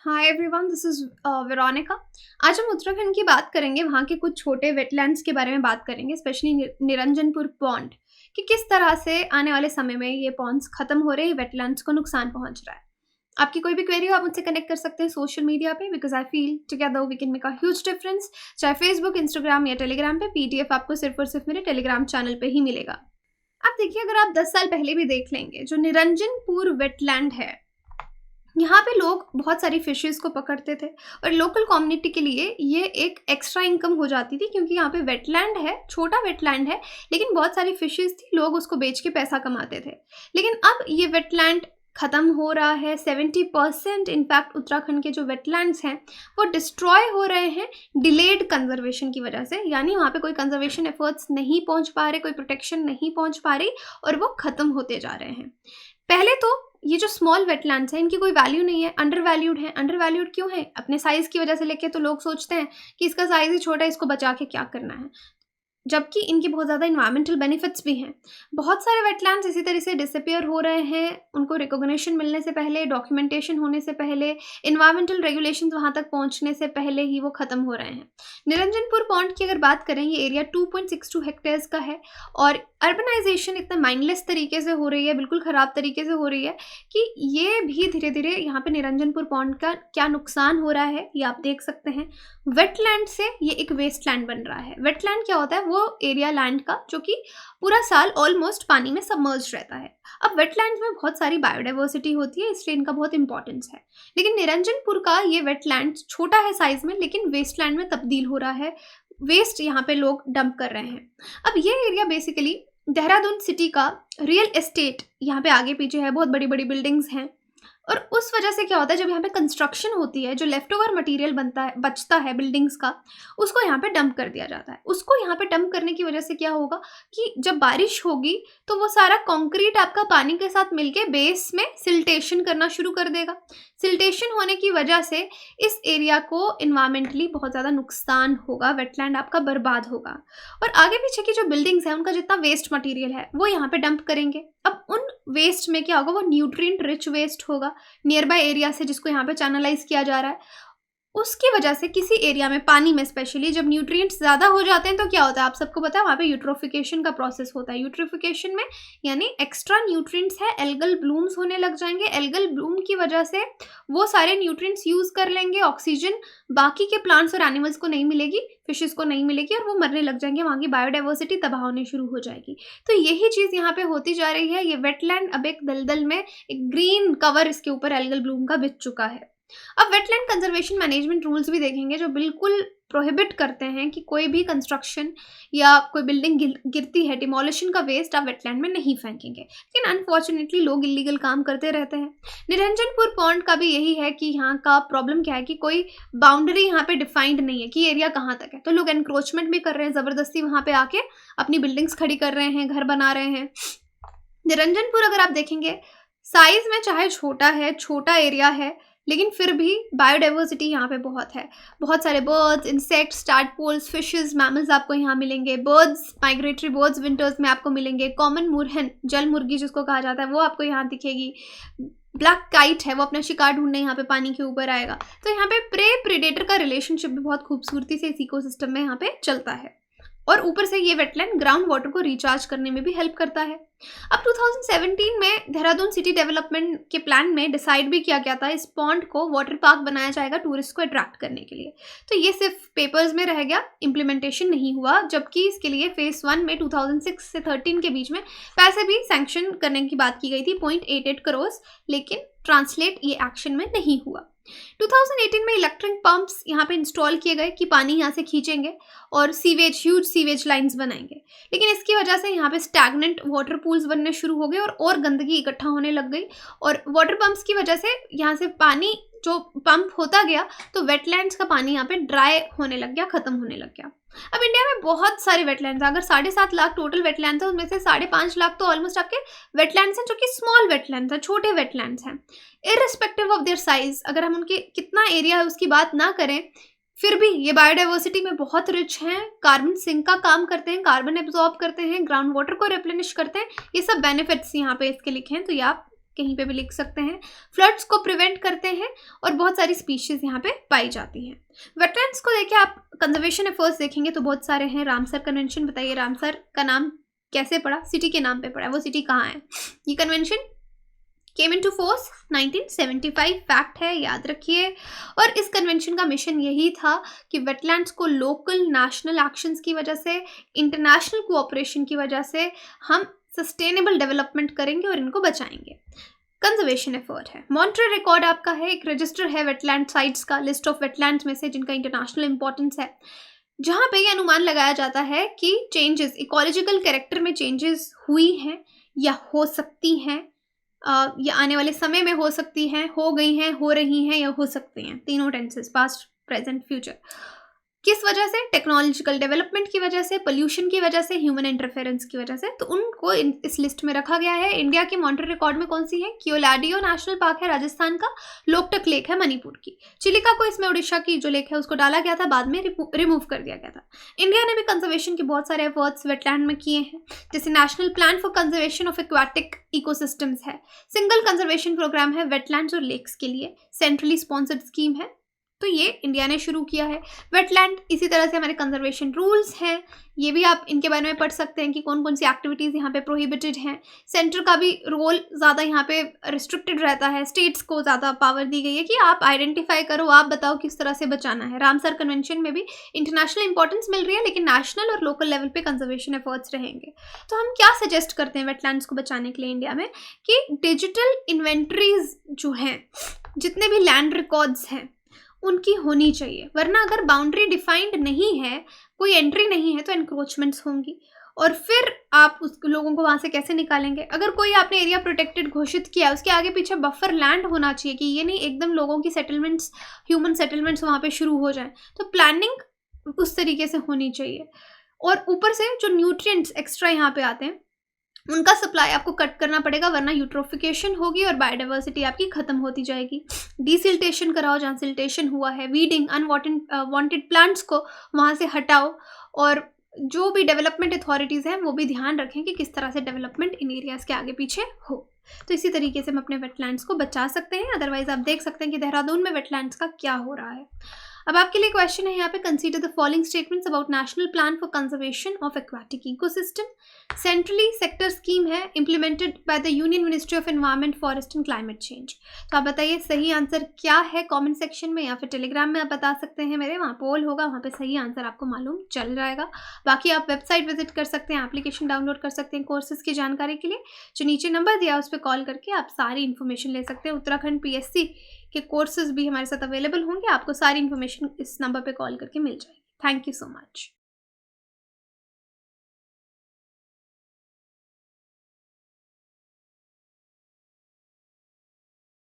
Hi everyone, this is Veronica. आज हम उत्तराखंड की बात करेंगे, वहाँ के कुछ छोटे वेटलैंड्स के बारे में बात करेंगे, स्पेशली निरंजनपुर पॉन्ड, कि किस तरह से आने वाले समय में ये पॉन्ड्स खत्म हो रहे हैं, वेटलैंड्स को नुकसान पहुंच रहा है। आपकी कोई भी क्वेरी हो, आप मुझसे कनेक्ट कर सकते हैं सोशल मीडिया पे, because I feel together we can make a huge difference. चाहे फेसबुक, इंस्टाग्राम या टेलीग्राम पे, पीडीएफ आपको सिर्फ और सिर्फ मेरे टेलीग्राम चैनल पे ही मिलेगा। आप देखिए, अगर आप 10 साल पहले भी देख लेंगे, जो निरंजनपुर वेटलैंड है, यहाँ पे लोग बहुत सारी फिशेस को पकड़ते थे और लोकल कम्युनिटी के लिए ये एक एक्स्ट्रा इनकम हो जाती थी, क्योंकि यहाँ पे वेटलैंड है, छोटा वेटलैंड है, लेकिन बहुत सारी फिशेस थी, लोग उसको बेच के पैसा कमाते थे। लेकिन अब ये वेटलैंड ख़त्म हो रहा है। 70% इनफैक्ट उत्तराखंड के जो वेटलैंड्स हैं वो डिस्ट्रॉय हो रहे हैं डिलेड कंजर्वेशन की वजह से, यानी वहाँ पे कोई कंजर्वेशन एफर्ट्स नहीं पहुँच पा रहे, कोई प्रोटेक्शन नहीं पहुँच पा रही और वो ख़त्म होते जा रहे हैं। पहले तो ये जो स्मॉल वेटलैंड्स हैं, इनकी कोई वैल्यू नहीं है, अंडर वैल्यूड है। अंडर वैल्यूड क्यों है? अपने साइज़ की वजह से लेके तो लोग सोचते हैं कि इसका साइज़ ही छोटा है, इसको बचा के क्या करना है, जबकि इनके बहुत ज़्यादा इन्वायरमेंटल बेनिफिट्स भी हैं। बहुत सारे वेटलैंड्स इसी तरह से डिसअपियर हो रहे हैं, उनको रिकॉग्निशन मिलने से पहले, डॉक्यूमेंटेशन होने से पहले, इन्वायरमेंटल रेगुलेशंस वहाँ तक पहुँचने से पहले ही वो ख़त्म हो रहे हैं। निरंजनपुर पॉन्ड की अगर बात करें, ये एरिया 2.62 हेक्टेयर्स का है और अर्बनाइजेशन इतना माइंडलेस तरीके से हो रही है, बिल्कुल ख़राब तरीके से हो रही है कि ये भी धीरे धीरे यहाँ पे निरंजनपुर पॉन्ड का क्या नुकसान हो रहा है ये आप देख सकते हैं। वेटलैंड से ये एक वेस्टलैंड बन रहा है। वेटलैंड क्या होता है? वो एरिया लैंड का जो कि पूरा साल ऑलमोस्ट पानी में सबमर्ज रहता है। अब वेटलैंड्स में बहुत सारी बायोडाइवर्सिटी होती है, इसलिए इनका बहुत इंपॉर्टेंस है। लेकिन निरंजनपुर का ये वेटलैंड छोटा है साइज में, लेकिन वेस्टलैंड में तब्दील हो रहा है। वेस्ट यहाँ पे लोग डंप कर रहे हैं। अब ये एरिया बेसिकली देहरादून सिटी का रियल एस्टेट यहाँ पे आगे पीछे है, बहुत बड़ी बड़ी बिल्डिंग्स हैं और उस वजह से क्या होता है, जब यहाँ पे कंस्ट्रक्शन होती है, जो लेफ्ट ओवर मटीरियल बनता है, बचता है बिल्डिंग्स का, उसको यहाँ पे डंप कर दिया जाता है। उसको यहाँ पे डंप करने की वजह से क्या होगा कि जब बारिश होगी तो वो सारा कंक्रीट आपका पानी के साथ मिलके बेस में सिल्टेशन करना शुरू कर देगा। सिल्टेशन होने की वजह से इस एरिया को इन्वायरमेंटली बहुत ज़्यादा नुकसान होगा, वेटलैंड आपका बर्बाद होगा और आगे पीछे की जो बिल्डिंग्स हैं उनका जितना वेस्ट मटीरियल है वो यहाँ पे डंप करेंगे। अब उन वेस्ट में क्या होगा, वो न्यूट्रिएंट रिच वेस्ट होगा नियर बाय एरिया से, जिसको यहाँ पे चैनलाइज किया जा रहा है। उसकी वजह से किसी एरिया में, पानी में स्पेशली, जब न्यूट्रिएंट्स ज़्यादा हो जाते हैं तो क्या होता है, आप सबको पता है, वहाँ पे यूट्रोफिकेशन का प्रोसेस होता है। यूट्रोफिकेशन में यानी एक्स्ट्रा न्यूट्रिएंट्स है, एल्गल ब्लूम्स होने लग जाएंगे। एल्गल ब्लूम की वजह से वो सारे न्यूट्रिएंट्स यूज़ कर लेंगे, ऑक्सीजन बाकी के प्लांट्स और एनिमल्स को नहीं मिलेगी, फिशेस को नहीं मिलेगी और वो मरने लग जाएंगे, वहाँ की बायोडाइवर्सिटी तबाह होने शुरू हो जाएगी। तो यही चीज़ यहाँ पे होती जा रही है। ये वेटलैंड अब एक दलदल में, एक ग्रीन कवर इसके ऊपर एल्गल ब्लूम का बिछ चुका है। अब वेटलैंड कंजर्वेशन मैनेजमेंट रूल्स भी देखेंगे, जो बिल्कुल प्रोहिबिट करते हैं कि कोई भी कंस्ट्रक्शन या कोई बिल्डिंग गिरती है, डिमोलिशन का वेस्ट आप वेटलैंड में नहीं फेंकेंगे। लेकिन अनफॉर्चुनेटली लोग इलीगल काम करते रहते हैं। निरंजनपुर पॉन्ड का भी यही है कि यहाँ का प्रॉब्लम क्या है कि कोई बाउंड्री यहाँ पे डिफाइंड नहीं है कि एरिया कहाँ तक है, तो लोग एनक्रोचमेंट भी कर रहे हैं, ज़बरदस्ती वहाँ पे आके अपनी बिल्डिंग्स खड़ी कर रहे हैं, घर बना रहे हैं। निरंजनपुर अगर आप देखेंगे, साइज में चाहे छोटा है, छोटा एरिया है, लेकिन फिर भी बायोडाइवर्सिटी यहाँ पे बहुत है। बहुत सारे बर्ड्स, इंसेक्ट्स, टाडपोल्स, फिशेस, मैमल्स आपको यहाँ मिलेंगे। बर्ड्स, माइग्रेटरी बर्ड्स विंटर्स में आपको मिलेंगे। कॉमन मुरहन, जल मुर्गी जिसको कहा जाता है, वो आपको यहाँ दिखेगी। ब्लैक काइट है, वो अपना शिकार ढूंढने यहाँ पे पानी के ऊपर आएगा। तो यहाँ पे प्रे प्रेडेटर का रिलेशनशिप भी बहुत खूबसूरती से इस इकोसिस्टम में यहाँ पे चलता है और ऊपर से ये वेटलैंड ग्राउंड वाटर को रिचार्ज करने में भी हेल्प करता है। अब 2017 में देहरादून सिटी डेवलपमेंट के प्लान में डिसाइड भी किया गया था, इस पॉन्ड को वाटर पार्क बनाया जाएगा टूरिस्ट को अट्रैक्ट करने के लिए। तो ये सिर्फ पेपर्स में रह गया, इम्प्लीमेंटेशन नहीं हुआ, जबकि इसके लिए फेज 1 में 2006 से 13 के बीच में पैसे भी सैंक्शन करने की बात की गई थी, 0.88 करोड़, लेकिन ट्रांसलेट ये एक्शन में नहीं हुआ। 2018 में इलेक्ट्रिक पंप्स यहाँ पे इंस्टॉल किए गए कि पानी यहाँ से खींचेंगे और सीवेज, ह्यूज सीवेज लाइंस बनाएंगे, लेकिन इसकी वजह से यहाँ पे स्टैग्नेंट वाटर पूल्स बनने शुरू हो गए और गंदगी इकट्ठा होने लग गई और वाटर पंप्स की वजह से यहाँ से पानी जो पंप होता गया तो वेटलैंड्स का पानी यहाँ पे ड्राई होने लग गया, ख़त्म होने लग गया। अब इंडिया में बहुत सारे वेटलैंड्स हैं, अगर 7.5 लाख टोटल वेटलैंड्स हैं, उनमें से 5.5 लाख तो ऑलमोस्ट आपके वेटलैंड्स हैं जो कि स्मॉल वेटलैंड्स हैं, छोटे वेटलैंड्स हैं। इररिस्पेक्टिव ऑफ देयर साइज, अगर हम उनके कितना एरिया है उसकी बात ना करें, फिर भी ये बायोडाइवर्सिटी में बहुत रिच हैं, कार्बन सिंक का काम करते हैं, कार्बन एब्जॉर्ब करते हैं, ग्राउंड वाटर को रिप्लेनिश करते हैं। ये सब बेनिफिट्स यहाँ पे इसके लिखे हैं, तो ये आप कहीं पे भी लिख सकते हैं, फ्लड्स को प्रिवेंट करते हैं और बहुत सारी स्पीशीज़ यहाँ पे पाई जाती हैं। वेटलैंड्स को देखिए आप कंजर्वेशन एफर्ट्स देखेंगे तो बहुत सारे हैं। रामसर कन्वेंशन, बताइए रामसर का नाम कैसे पड़ा? सिटी के नाम पे पड़ा है, वो सिटी कहाँ है? ये convention came into force 1975, fact है, याद रखिए। और इस कन्वेंशन का मिशन यही था कि वेटलैंड्स को लोकल नेशनल एक्शंस की वजह से, इंटरनेशनल कोऑपरेशन की वजह से हम सस्टेनेबल डेवलपमेंट करेंगे और इनको बचाएंगे। कंजर्वेशन एफर्ट है। मॉन्ट्रियल रिकॉर्ड आपका है, एक रजिस्टर है वेटलैंड साइट्स का, लिस्ट ऑफ वेटलैंड्स में से जिनका इंटरनेशनल इंपॉर्टेंस है, जहाँ पे ये अनुमान लगाया जाता है कि चेंजेस, इकोलॉजिकल कैरेक्टर में चेंजेस हुई हैं या हो सकती हैं, या आने वाले समय में हो सकती हैं, हो गई हैं, हो रही हैं या हो सकती हैं, तीनों टेंसेस, पास्ट प्रेजेंट फ्यूचर। किस वजह से? टेक्नोलॉजिकल डेवलपमेंट की वजह से, पोल्यूशन की वजह से, ह्यूमन इंटरफेरेंस की वजह से। तो उनको इस लिस्ट में रखा गया है। इंडिया के मॉन्ट्रियल रिकॉर्ड में कौन सी है? क्योलाडियो नेशनल पार्क है राजस्थान का, लोकटक लेक है मणिपुर की, चिलिका को इसमें उड़ीसा की जो लेक है उसको डाला गया था, बाद में रिमूव कर दिया गया था। इंडिया ने भी कंजर्वेशन के बहुत सारे एफर्ट्स वेटलैंड में किए हैं, जैसे national plan for conservation of aquatic ecosystems है, सिंगल कंजर्वेशन प्रोग्राम है वेटलैंड्स और लेक्स के लिए, सेंट्रली स्पॉन्सर्ड स्कीम है, तो ये इंडिया ने शुरू किया है। वेटलैंड, इसी तरह से हमारे कंजर्वेशन रूल्स हैं, ये भी आप इनके बारे में पढ़ सकते हैं कि कौन कौन सी एक्टिविटीज़ यहाँ पे प्रोहिबिटेड हैं। सेंटर का भी रोल ज़्यादा यहाँ पे रिस्ट्रिक्टेड रहता है, स्टेट्स को ज़्यादा पावर दी गई है कि आप आइडेंटिफाई करो, आप बताओ किस तरह से बचाना है। रामसर कन्वेंशन में भी इंटरनेशनल इंपॉर्टेंस मिल रही है, लेकिन नेशनल और लोकल लेवल पे कंजर्वेशन एफर्ट्स रहेंगे। तो हम क्या सजेस्ट करते हैं वेटलैंड्स को बचाने के लिए इंडिया में, कि डिजिटल इन्वेंट्रीज जो हैं, जितने भी लैंड रिकॉर्ड्स हैं उनकी होनी चाहिए, वरना अगर बाउंड्री डिफाइंड नहीं है, कोई एंट्री नहीं है, तो एनक्रोचमेंट्स होंगी और फिर आप उस लोगों को वहाँ से कैसे निकालेंगे? अगर कोई आपने एरिया प्रोटेक्टेड घोषित किया है, उसके आगे पीछे बफर लैंड होना चाहिए कि ये नहीं एकदम लोगों की सेटलमेंट्स, ह्यूमन सेटलमेंट्स वहाँ पे शुरू हो जाए। तो प्लानिंग उस तरीके से होनी चाहिए। और ऊपर से जो न्यूट्रिएंट्स एक्स्ट्रा यहाँ पे आते हैं, उनका सप्लाई आपको कट करना पड़ेगा, वरना यूट्रोफिकेशन होगी और बायोडाइवर्सिटी आपकी खत्म होती जाएगी। डिसिल्टेशन कराओ जहाँ सिल्टेशन हुआ है, वीडिंग, अनवांटेड प्लांट्स को वहाँ से हटाओ, और जो भी डेवलपमेंट अथॉरिटीज़ हैं वो भी ध्यान रखें कि किस तरह से डेवलपमेंट इन एरियाज़ के आगे पीछे हो। तो इसी तरीके से हम अपने वेटलैंड्स को बचा सकते हैं। अदरवाइज आप देख सकते हैं कि देहरादून में वेटलैंड्स का क्या हो रहा है। अब आपके लिए क्वेश्चन है यहाँ पे, consider the following statements about national plan for conservation of aquatic ecosystem. Centrally sector scheme है, implemented by the union ministry of environment, forest and climate change. तो आप बताइए सही आंसर क्या है, कमेंट सेक्शन में या फिर टेलीग्राम में आप बता सकते हैं मेरे, वहाँ पोल होगा, वहाँ पे सही आंसर आपको मालूम चल जाएगा। बाकी आप वेबसाइट विजिट कर सकते हैं, एप्लीकेशन डाउनलोड कर सकते हैं कोर्सेज की जानकारी के लिए। जो नीचे नंबर दिया है उस पर कॉल करके आप सारी इन्फॉर्मेशन ले सकते हैं। उत्तराखंड PSC के कोर्सेज भी हमारे साथ अवेलेबल होंगे, आपको सारी इन्फॉर्मेशन इस नंबर पे कॉल करके मिल जाएगी। Thank you so much.